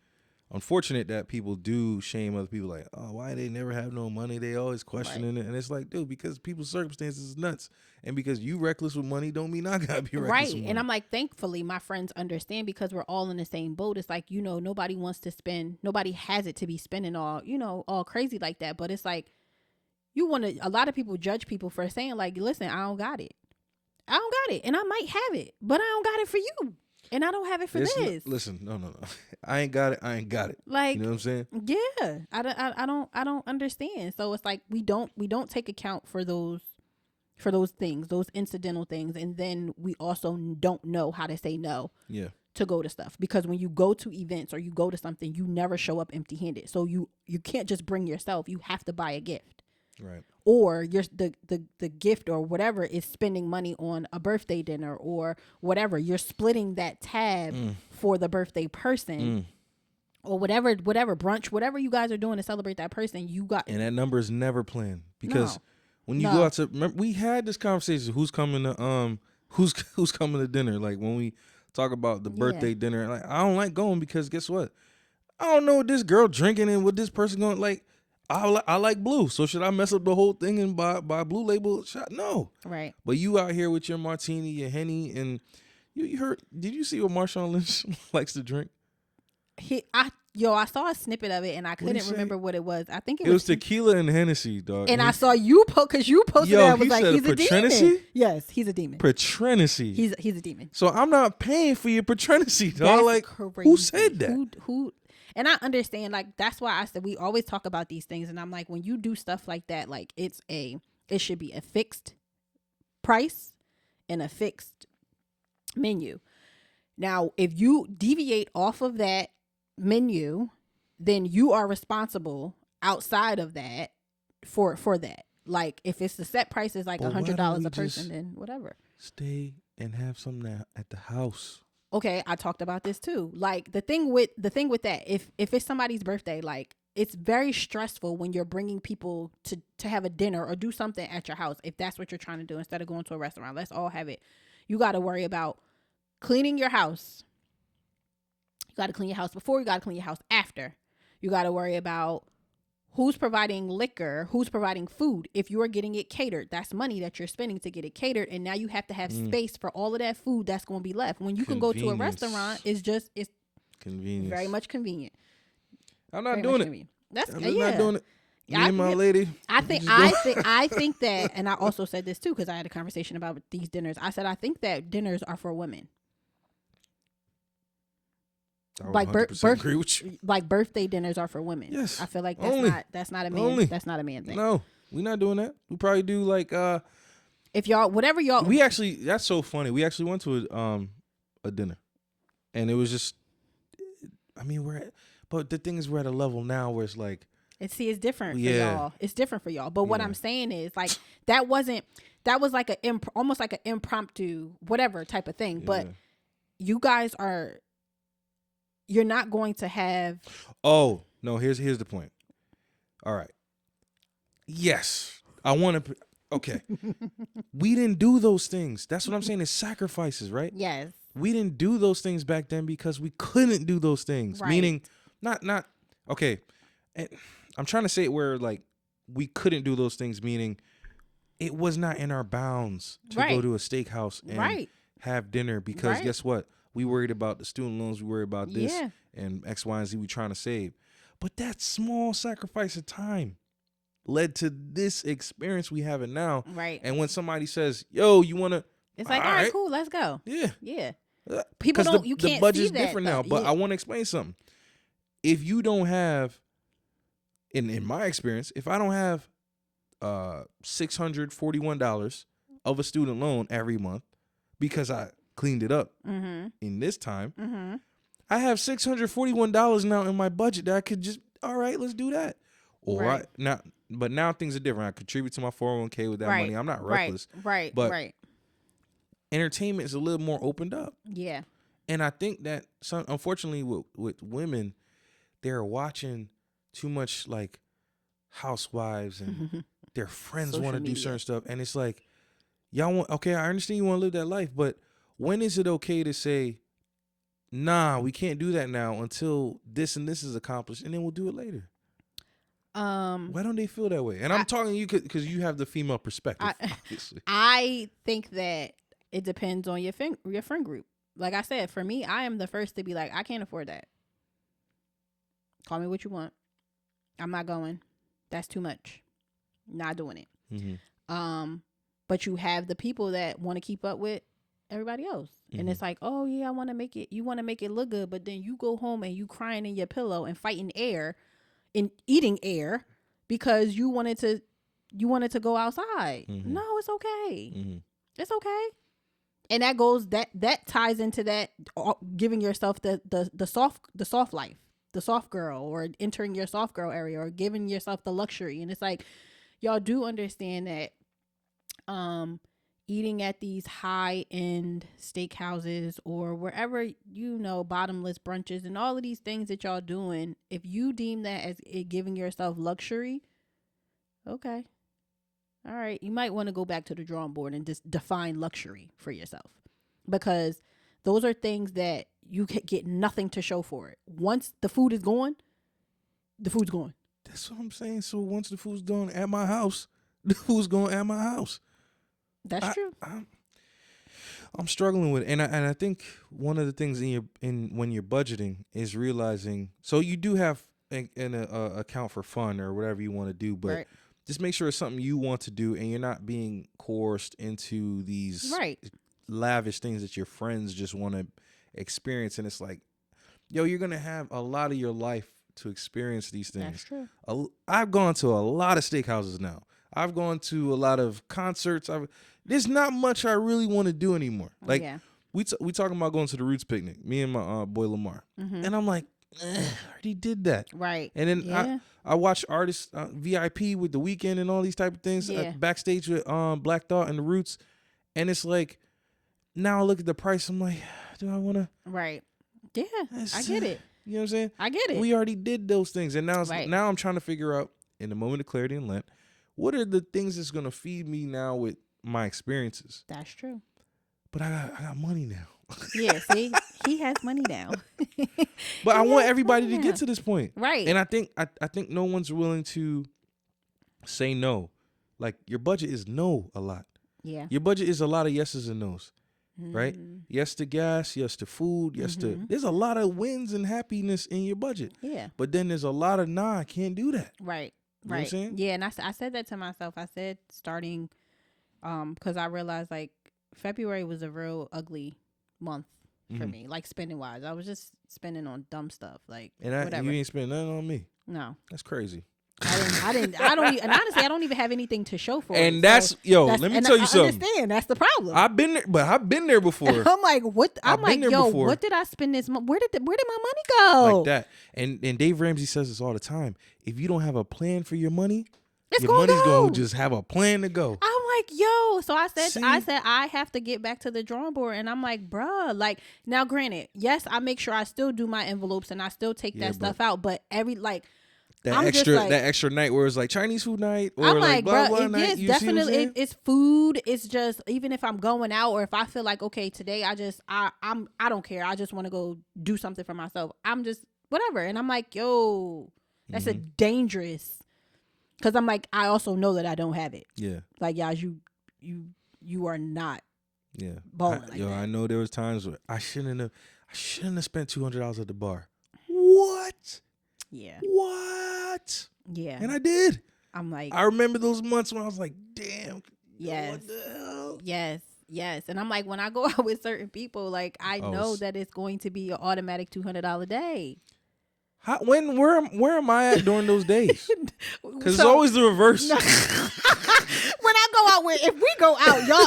unfortunate that people do shame other people, like, oh, why they never have no money? They always questioning it. And it's like, dude, because people's circumstances is nuts. And because you reckless with money don't mean I gotta be reckless with money. And I'm like, thankfully my friends understand, because we're all in the same boat. It's like, nobody wants to spend, nobody has it to be spending all, all crazy like that. But it's like, a lot of people judge people for saying like, listen, I don't got it. And I might have it, but I don't got it for you. And I don't have it for this. Listen, no. I ain't got it. Like, you know what I'm saying? Yeah. I don't understand. So it's like, we don't take account for those things, those incidental things. And then we also don't know how to say no. Yeah. To go to stuff, because when you go to events or you go to something, you never show up empty handed. So you can't just bring yourself. You have to buy a gift. Right. Or the gift or whatever is spending money on a birthday dinner or whatever. You're splitting that tab for the birthday person or whatever brunch, whatever you guys are doing to celebrate that person. And that number is never planned, because when you go out to, remember, we had this conversation, who's coming to dinner. Like when we talk about the birthday dinner, like I don't like going, because guess what? I don't know what this girl drinking and what this person going, like, I like blue, so should I mess up the whole thing and buy Blue Label shot? No. Right. But you out here with your martini, your Henny, and you heard, did you see what Marshawn Lynch likes to drink? I saw a snippet of it and I couldn't remember what it was. I think it was tequila and Hennessy, dog. And I saw you because you posted it. I was like, he's a demon. Yes, he's a demon. Patrinacy. He's a demon. So I'm not paying for your Patrinacy, dog. Like, crazy. Who said that? Who? And I understand, like, that's why I said we always talk about these things. And I'm like, when you do stuff like that, like, it should be a fixed price and a fixed menu. Now, if you deviate off of that menu, then you are responsible outside of that for that. Like, if it's the set price is like $100 a person, then whatever. Stay and have something at the house. Okay, I talked about this too. Like the thing with that, if it's somebody's birthday, like it's very stressful when you're bringing people to have a dinner or do something at your house. If that's what you're trying to do, instead of going to a restaurant, let's all have it. You got to worry about cleaning your house. You got to clean your house before. You got to clean your house after. You got to worry about who's providing liquor, who's providing food. If you are getting it catered, that's money that you're spending to get it catered. And now you have to have space for all of that food that's going to be left. When you can go to a restaurant, it's convenient. Very much convenient. I'm not doing it. I'm not doing it. Me and my lady. I think that, and I also said this too, because I had a conversation about these dinners. I said, I think that dinners are for women. Like agree with you. Like birthday dinners are for women. Yes, I feel like that's not a man thing. No, we're not doing that. We probably do like if y'all whatever y'all. We actually, that's so funny. We actually went to a dinner, and it was just, I mean, but the thing is, we're at a level now where it's like, it's different for y'all. It's different for y'all. But what I'm saying is, like, that was like almost like an impromptu whatever type of thing. But you guys you're not going to have. Oh no! Here's the point. All right. Yes, I want to. Okay, we didn't do those things. That's what I'm saying. It's sacrifices, right? Yes. We didn't do those things back then because we couldn't do those things. Right. Meaning, not. Okay, and I'm trying to say it where like we couldn't do those things. Meaning, it was not in our bounds to go to a steakhouse and have dinner because guess what? We worried about the student loans. We worried about this and X, Y, and Z we trying to save. But that small sacrifice of time led to this experience we have it now. Right. And when somebody says, yo, you want to. It's like, all right, cool, let's go. Yeah. Yeah. People don't, you can't see that. The budget's different now. But I want to explain something. If you don't have, in my experience, if I don't have $641 of a student loan every month because I cleaned it up in this time, I have $641 now in my budget that I could just, all right, let's do that. Or but now things are different. I contribute to my 401k with that money. I'm not reckless. But entertainment is a little more opened up. Yeah. And I think that unfortunately with women, they're watching too much like Housewives and their friends want to do certain stuff. And it's like, y'all want, okay, I understand you want to live that life, but when is it okay to say, nah, we can't do that now until this and this is accomplished, and then we'll do it later. Why don't they feel that way? And I'm talking to you because you have the female perspective, obviously. I think that it depends on your friend group. Like I said, for me, I am the first to be like, I can't afford that. Call me what you want. I'm not going. That's too much. Not doing it. Mm-hmm. But you have the people that want to keep up with everybody else. Mm-hmm. And it's like, oh yeah, I want to make it. You want to make it look good, but then you go home and you crying in your pillow and fighting air and eating air because you wanted to go outside. Mm-hmm. No, it's okay. Mm-hmm. It's okay. And that ties into that giving yourself the soft life, the soft girl, or entering your soft girl area, or giving yourself the luxury. And it's like, y'all do understand that eating at these high-end steakhouses or wherever, bottomless brunches and all of these things that y'all doing, if you deem that as giving yourself luxury, okay. All right, you might want to go back to the drawing board and just define luxury for yourself, because those are things that you get nothing to show for it. Once the food is gone, the food's gone. That's what I'm saying. So once the food's gone at my house, the food's gone at my house. That's true. I'm struggling with it. And I think one of the things when you're budgeting is realizing, so you do have an account for fun or whatever you want to do, but right. Just make sure it's something you want to do and you're not being coerced into these lavish things that your friends just want to experience. And it's like, you're going to have a lot of your life to experience these things. That's true. I've gone to a lot of steakhouses now. I've gone to a lot of concerts. There's not much I really want to do anymore. Like we talking about going to the Roots picnic, me and my boy Lamar. Mm-hmm. And I'm like, I already did that. Right. And then I watch artists VIP with The Weeknd and all these type of things backstage with Black Thought and the Roots. And it's like, now I look at the price. I'm like, do I want to? Right. Yeah, I get it. You know what I'm saying? I get it. We already did those things. And now I'm trying to figure out, in the moment of clarity and Lent, what are the things that's going to feed me now with my experiences? That's true. But I got money now. Yeah, see, he has money now. But I want everybody to get to this point, right? And I think no one's willing to say no. Like, your budget is no a lot. Yeah, your budget is a lot of yeses and nos, right? Yes to gas, yes to food, yes to. There's a lot of wins and happiness in your budget. Yeah, but then there's a lot of I can't do that. Right. You know what I'm saying? Yeah, and I said that to myself. I said starting, because I realized like February was a real ugly month for me, like spending wise. I was just spending on dumb stuff, like whatever. You ain't spending nothing on me. No, that's crazy. I don't. And honestly, I don't even have anything to show for it. And let me tell you something. I understand that's the problem. I've been there before. I'm like, what? I'm like, yo, before. What did I spend this month? Where did my money go? Like that. And Dave Ramsey says this all the time. If you don't have a plan for your money, your money's going to just have a plan to go. I'm like, yo. So I said I have to get back to the drawing board. And I'm like, bruh, like, now granted, yes, I make sure I still do my envelopes and I still take that stuff out. But that extra night where it's like Chinese food night or I'm like blah, blah, bro, night. Yes, definitely. It's food. It's just, even if I'm going out or if I feel like, okay, today I don't care. I just want to go do something for myself. I'm just whatever. And I'm like, yo, that's a dangerous. Because I'm like, I also know that I don't have it. Yeah. Like, Yaaz, you are not. Yeah. Balling like that. I know there was times where I shouldn't have spent $200 at the bar. What? Yeah. What? Yeah. And I did. I'm like, I remember those months when I was like, damn. Yes. What the hell? Yes. And I'm like, when I go out with certain people, like, I know that it's going to be an automatic $200 day. Where am I at during those days? Because it's always the reverse. No. When I go out if we go out, y'all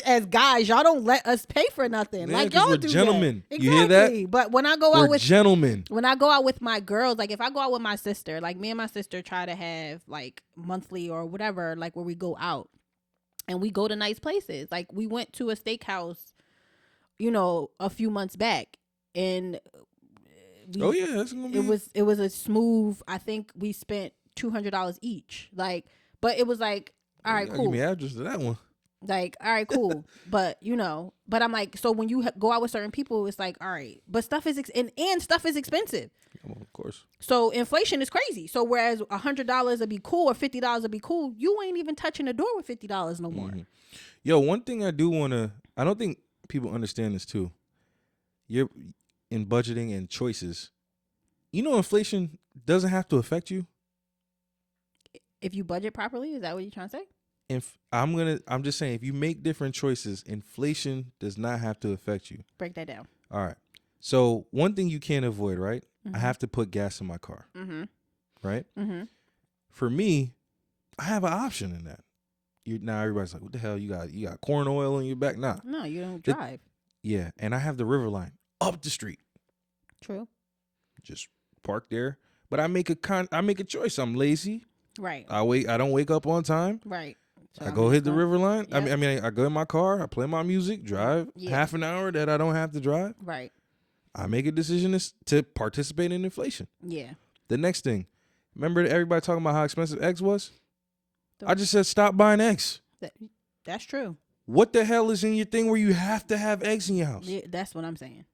as guys, y'all don't let us pay for nothing. Yeah, like, y'all we're do gentlemen. That. Exactly. You hear that? But when I go out with gentlemen, when I go out with my girls, like if I go out with my sister, like me and my sister try to have like monthly or whatever, like where we go out and we go to nice places. Like we went to a steakhouse, a few months back, and that's gonna be. It was a smooth. I think we spent $200 each. Like, but it was like, all right, cool. Give me the address to that one. Like, all right, cool. But, but I'm like, so when you go out with certain people, it's like, all right, but stuff is, and stuff is expensive. Well, of course. So inflation is crazy. So whereas $100 would be cool or $50 would be cool, you ain't even touching the door with $50 no more. Yo, one thing I don't think people understand this too. You're in budgeting and choices. Inflation doesn't have to affect you. If you budget properly, is that what you're trying to say? I'm just saying, if you make different choices, inflation does not have to affect you. Break that down. All right. So one thing you can't avoid, right? I have to put gas in my car. Right? For me, I have an option in that. Now everybody's like, what the hell? You got corn oil in your back? Nah. No, you don't drive. Yeah. And I have the river line up the street. True. Just park there. But I make a choice. I'm lazy. Right. I don't wake up on time. Right. So I go hit the river line. Yep. I mean, I go in my car. I play my music, drive half an hour that I don't have to drive. Right. I make a decision to participate in inflation. Yeah. The next thing, remember everybody talking about how expensive eggs was? I just said stop buying eggs. That's true. What the hell is in your thing where you have to have eggs in your house? Yeah, that's what I'm saying.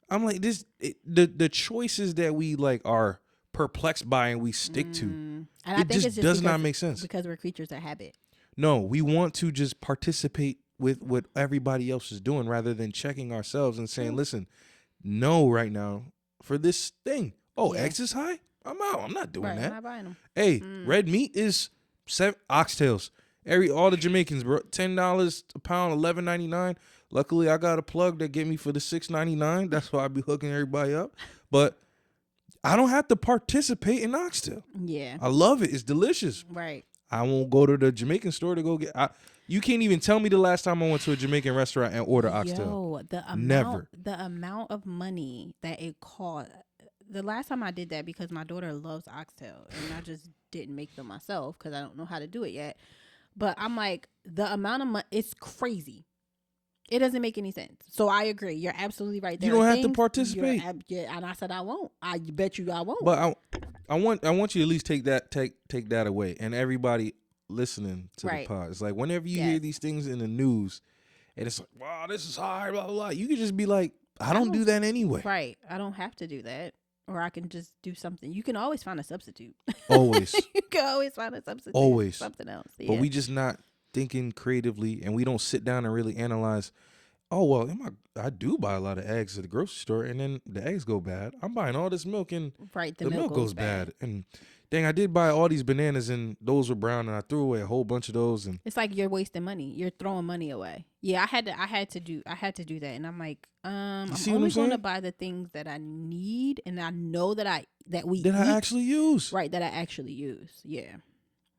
I'm like the choices that we like are perplexed by and we stick to. And I think just does not make sense because we're creatures of habit. No, we want to just participate with what everybody else is doing rather than checking ourselves and saying, listen, no, right now for this thing. Oh, eggs is high? I'm out. I'm not doing that. I'm not buying them. Hey, red meat is oxtails. All the Jamaicans, bro, $10 a pound, $11.99. Luckily, I got a plug that get me for the $6.99. That's why I be hooking everybody up. But I don't have to participate in oxtail. Yeah. I love it. It's delicious. Right. I won't go to the Jamaican store to go get. You can't even tell me the last time I went to a Jamaican restaurant and order oxtail. The amount of money that it cost. The last time I did that because my daughter loves oxtail and I just didn't make them myself because I don't know how to do it yet. But I'm like, the amount of money, it's crazy. It doesn't make any sense. So I agree. You're absolutely right. You don't have to participate. Yeah, and I said I won't. I bet you I won't. But I want you to at least take that away. And everybody listening to the pod, it's like whenever you hear these things in the news, and it's like, wow, this is high, blah blah blah. You can just be like, I don't do that anyway. Right. I don't have to do that. Or I can just do something. You can always find a substitute. Always. You can always find a substitute. Always. Something else. Yeah. But we just not thinking creatively, and we don't sit down and really analyze. Oh well, I do buy a lot of eggs at the grocery store, and then the eggs go bad. I'm buying all this milk, and the milk goes bad. And dang, I did buy all these bananas, and those were brown, and I threw away a whole bunch of those. And it's like you're wasting money. You're throwing money away. Yeah, I had to do that, and I'm like, I'm only going to buy the things that I need, and I know that I actually use. Right, that I actually use. Yeah,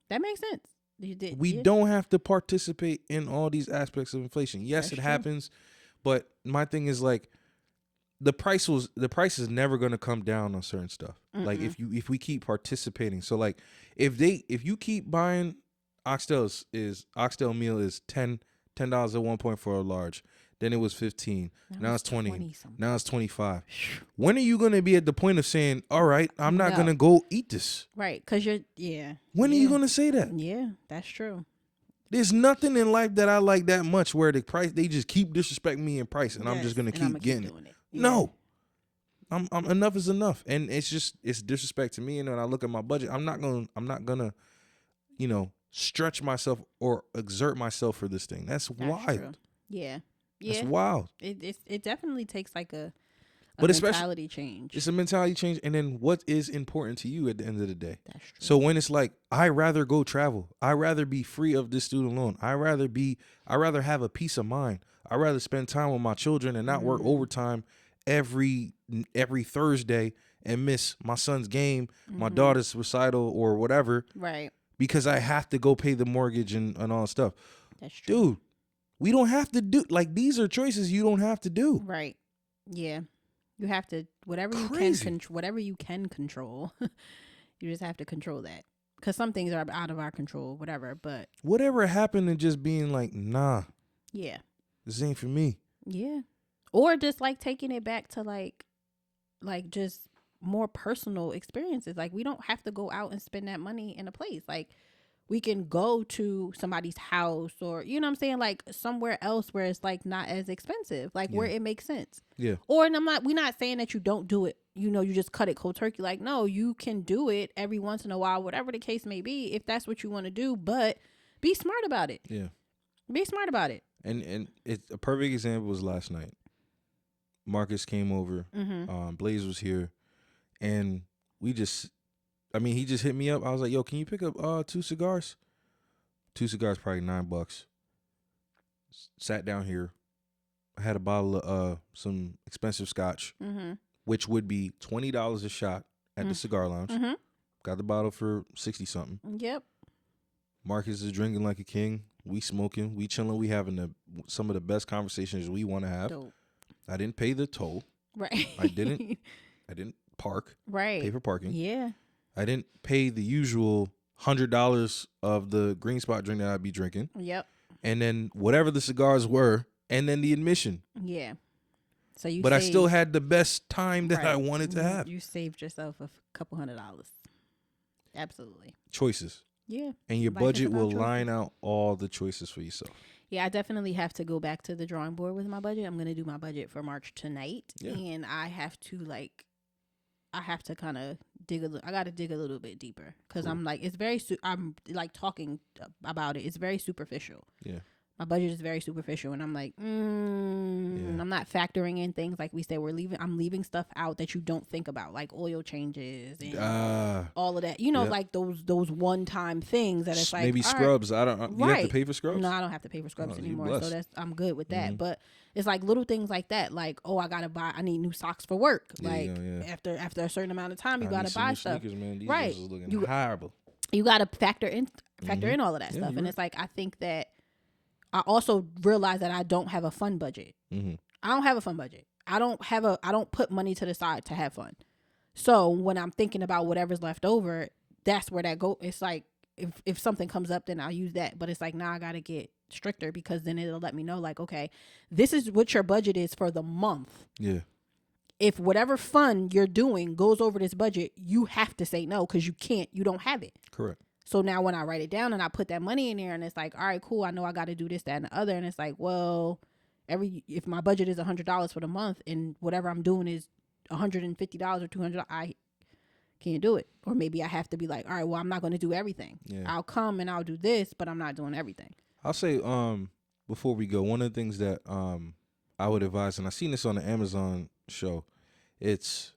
that makes sense. We don't have to participate in all these aspects of inflation. Yes, it happens, but my thing is like the price is never going to come down on certain stuff. Like if we keep participating. So like if you keep buying oxtail meal is $10 at one point for a large. Then it was 15. Now it's 20. Now it's 25. When are you going to be at the point of saying, all right, I'm not going to go eat this? Right. Because When are you going to say that? Yeah, that's true. There's nothing in life that I like that much where they just keep disrespecting me in price and I'm just going to keep getting it. Yeah. No. I'm enough is enough. And it's disrespect to me. And when I look at my budget, I'm not going to, stretch myself or exert myself for this thing. That's wild. True. Yeah. That's wild. It definitely takes like a mentality change. It's a mentality change, and then what is important to you at the end of the day. That's true. So when it's like, I rather go travel, I rather be free of this student loan, I rather have a peace of mind, I rather spend time with my children and not work overtime every Thursday and miss my son's game, my daughter's recital or whatever, right? Because I have to go pay the mortgage and all that stuff. That's true, dude. We don't have to do, like, these are choices you don't have to do. Right. Yeah. You have to, whatever you can control, you just have to control that. Because some things are out of our control, whatever, but. Whatever happened to just being like, nah. Yeah. This ain't for me. Yeah. Or just like taking it back to like just more personal experiences. Like we don't have to go out and spend that money in a place. Like We can go to somebody's house or, you know what I'm saying? Like somewhere else where it's like not as expensive, like where it makes sense. Yeah. Or, and we're not saying that you don't do it. You know, you just cut it cold turkey. Like, no, you can do it every once in a while, whatever the case may be, if that's what you want to do, but be smart about it. Yeah. Be smart about it. And it's a perfect example was last night. Marcus came over. Blaze was here. And he just hit me up. I was like, yo, can you pick up 2 cigars? 2 cigars, probably $9. Sat down here. I had a bottle of some expensive scotch, which would be $20 a shot at the cigar lounge. Got the bottle for 60 something. Yep. Marcus is drinking like a king. We smoking. We chilling. We having some of the best conversations we want to have. Dope. I didn't pay the toll. Right. I didn't park. Right. Pay for parking. Yeah. I didn't pay the usual $100 of the green spot drink that I'd be drinking. Yep. And then whatever the cigars were, and then the admission. Yeah. So I still had the best time that I wanted to have. You saved yourself a couple $100. Absolutely. Choices. Yeah. And your budget will line out all the choices for yourself. Yeah, I definitely have to go back to the drawing board with my budget. I'm going to do my budget for March tonight. Yeah. And I have to kind of I got to dig a little bit deeper because I'm like, I'm like talking about it. It's very superficial. Yeah. My budget is very superficial, and I'm like, I'm not factoring in things like we said. I'm leaving stuff out that you don't think about, like oil changes and all of that. You know, like those one-time things that it's like maybe scrubs. Right. You have to pay for scrubs. No, I don't have to pay for scrubs anymore. So I'm good with that. But it's like little things like that, like I need new socks for work. Like after a certain amount of time, you gotta buy stuff. Sneakers, man. These right? Is looking horrible. You gotta factor in all of that stuff, and it's like I think that. I also realize that I don't have a fun budget. I don't have a fun budget. I don't put money to the side to have fun. So when I'm thinking about whatever's left over, that's where that go. It's like, if something comes up, then I'll use that. But it's like, now I got to get stricter because then it'll let me know like, okay, this is what your budget is for the month. Yeah. If whatever fun you're doing goes over this budget, you have to say no because you don't have it. Correct. So now when I write it down and I put that money in there and it's like, all right, cool. I know I got to do this, that, and the other. And it's like, well, if my budget is $100 for the month and whatever I'm doing is $150 or $200, I can't do it. Or maybe I have to be like, all right, well, I'm not going to do everything. Yeah. I'll come and I'll do this, but I'm not doing everything. I'll say, before we go, one of the things that I would advise, and I seen this on the Amazon show, it's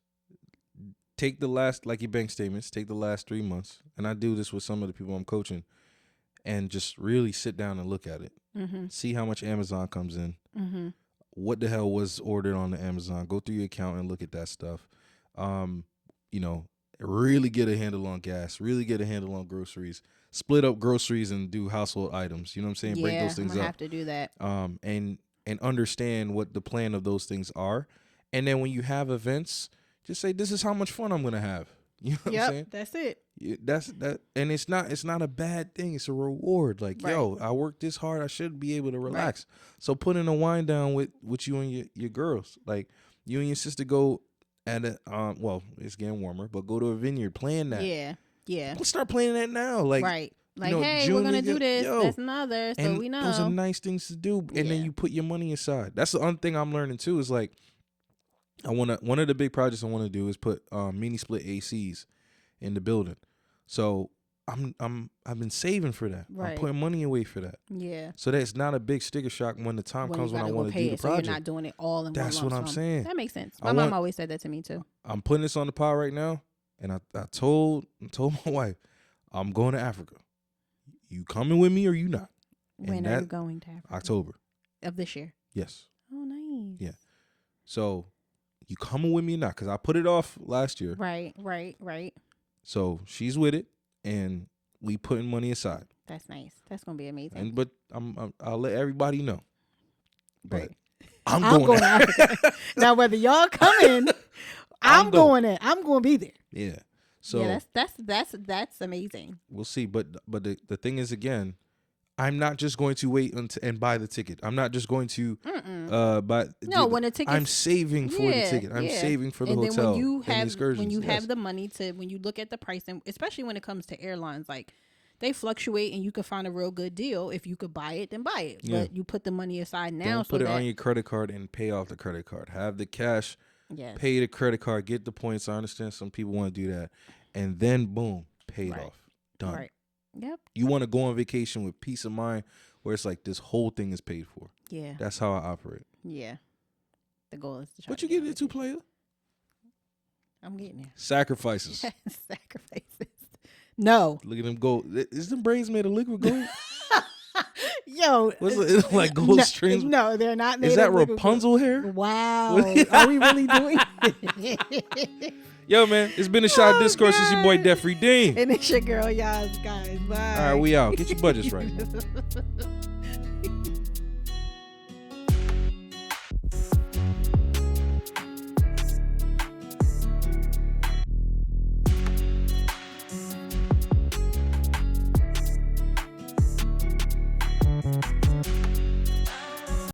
take the last, like your bank statements, take the last 3 months, and I do this with some of the people I'm coaching, and just really sit down and look at it. See how much Amazon comes in. What the hell was ordered on the Amazon? Go through your account and look at that stuff. Really get a handle on gas, really get a handle on groceries, split up groceries and do household items. You know what I'm saying? Yeah, break those things up. I have to do that. And understand what the plan of those things are. And then when you have events, just say, this is how much fun I'm going to have. You know what I'm saying? That's it. That's that. And it's not a bad thing. It's a reward. Like, yo, I worked this hard. I should be able to relax. Right. So put in a wind down with you and your girls. Like you and your sister go at it's getting warmer, but go to a vineyard, plan that. Yeah. Yeah. Let's start planning that now. Like, right. Like, hey, June, we're going to do this. That's another. So we know. Those are nice things to do. And then you put your money aside. That's the other thing I'm learning too is like, one of the big projects I want to do is put mini split ACs in the building. So I've been saving for that. Right. I'm putting money away for that. Yeah. So that's not a big sticker shock when the time comes when I want to do the project. So you're not doing it all in one lump sum. That's what I'm saying. That makes sense. My mom always said that to me too. I'm putting this on the pod right now, and I told my wife, I'm going to Africa. You coming with me or you not? When are you going to Africa? October of this year. Yes. Oh, nice. Yeah. So. You coming with me or not? Because I put it off last year. Right. So she's with it, and we putting money aside. That's nice. That's gonna be amazing. But I'll let everybody know. But right. I'm going to Africa. Now whether y'all coming, I'm going to be there. Yeah. So yeah, that's amazing. We'll see. But the thing is, again, I'm not just going to wait and buy the ticket. I'm not just going to buy. No, when the ticket, I'm saving for the ticket. I'm saving for the hotel and the excursions. When you have the money when you look at the price, and especially when it comes to airlines, like they fluctuate, and you could find a real good deal. If you could buy it, then buy it. Yeah. But you put the money aside now. Don't put it on your credit card and pay off the credit card. Have the cash, pay the credit card, get the points. I understand some people want to do that. And then, boom, pay it off. Done. Right. Yep. You want to go on vacation with peace of mind where it's like this whole thing is paid for. Yeah. That's how I operate. Yeah. The goal is to try. What you get into, player? I'm getting there. Sacrifices. Sacrifices. No. Look at them gold. Is them brains made of liquid gold? Yo. What's it like gold strings? No, they're not made of liquid gold. Is that Rapunzel hair? Wow. Are we really doing it? Yo, man, it's been a Shot Discourse. It's your boy Debtfreedeem. And it's your girl Yaaz, guys. Bye. All right, we out. Get your budgets right.